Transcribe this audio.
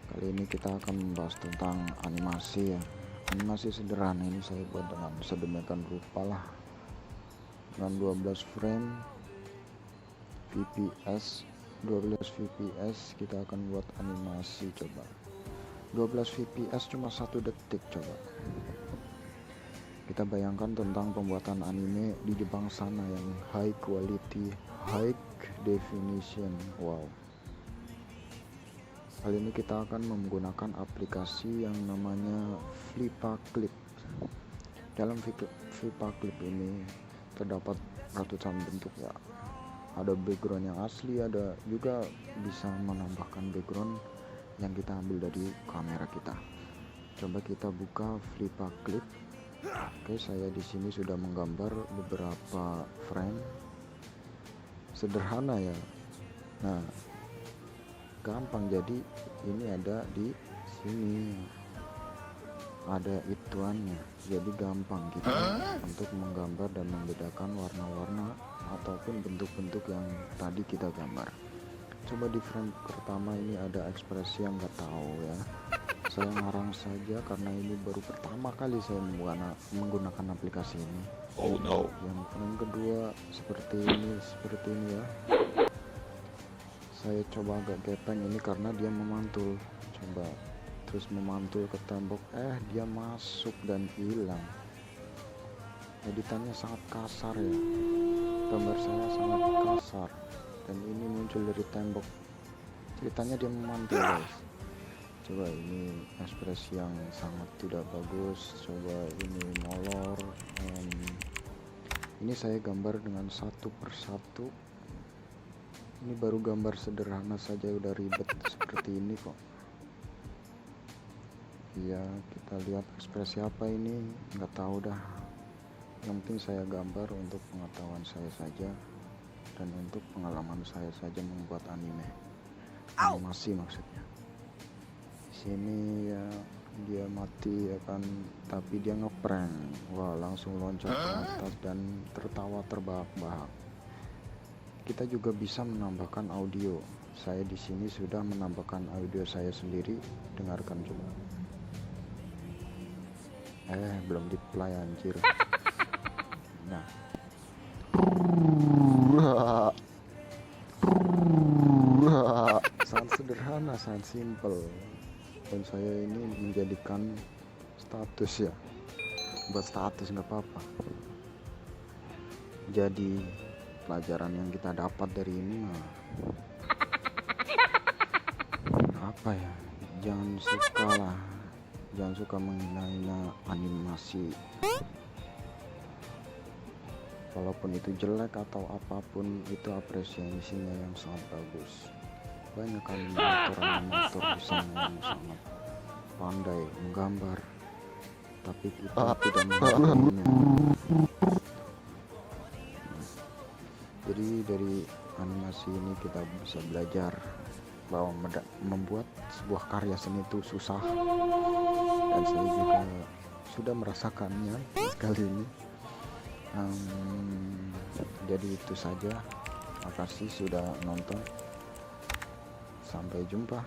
Kali ini kita akan membahas tentang animasi ya. Animasi sederhana ini saya buat dengan sedemikian rupa lah, dengan 12 frame fps 12 fps kita akan buat animasi. Coba 12 fps cuma 1 detik. Coba kita bayangkan tentang pembuatan anime di Jepang sana yang high quality, high definition. Wow, kali ini kita akan menggunakan aplikasi yang namanya FlipaClip. Dalam FlipaClip ini terdapat ratusan bentuk ya. Ada background yang asli, ada juga bisa menambahkan background yang kita ambil dari kamera kita. Coba kita buka FlipaClip. Oke, saya di sini sudah menggambar beberapa frame sederhana ya. Nah, gampang, jadi ini ada di sini, ada ituannya, jadi gampang kita untuk menggambar dan membedakan warna-warna ataupun bentuk-bentuk yang tadi kita gambar. Coba di frame pertama ini ada ekspresi yang nggak tahu ya, saya ngarang saja karena ini baru pertama kali saya menggunakan aplikasi ini. Oh no. Yang frame kedua seperti ini ya. Saya coba agak gepeng ini karena dia memantul. Coba terus memantul ke tembok, dia masuk dan hilang. Editannya sangat kasar ya, gambar saya sangat kasar, dan ini muncul dari tembok. Ceritanya dia memantul guys. Coba ini ekspresi yang sangat tidak bagus. Coba ini molor. Ini saya gambar dengan satu persatu. Ini baru gambar sederhana saja udah ribet seperti ini kok. Ya, kita lihat ekspresi apa ini, nggak tahu dah. Yang penting saya gambar untuk pengetahuan saya saja dan untuk pengalaman saya saja membuat animasi maksudnya. Di sini ya dia mati ya kan, tapi dia ngeprank. Wah, langsung loncat ke atas dan tertawa terbahak-bahak. Kita juga bisa menambahkan audio. Saya di sini sudah menambahkan audio saya sendiri. Dengarkan coba. Belum di play anjir. Nah. Sangat sederhana, sangat simple. Dan saya ini menjadikan status ya. Buat status nggak apa-apa. Jadi pelajaran yang kita dapat dari ini apa ya, jangan suka menghina animasi, walaupun itu jelek atau apapun, itu apresiasinya yang sangat bagus. Banyak animator di sana yang sangat pandai menggambar, tapi kita tidak menggambarnya. Jadi dari animasi ini kita bisa belajar bahwa membuat sebuah karya seni itu susah, dan saya juga sudah merasakannya sekali ini. Jadi itu saja, makasih sudah nonton, sampai jumpa.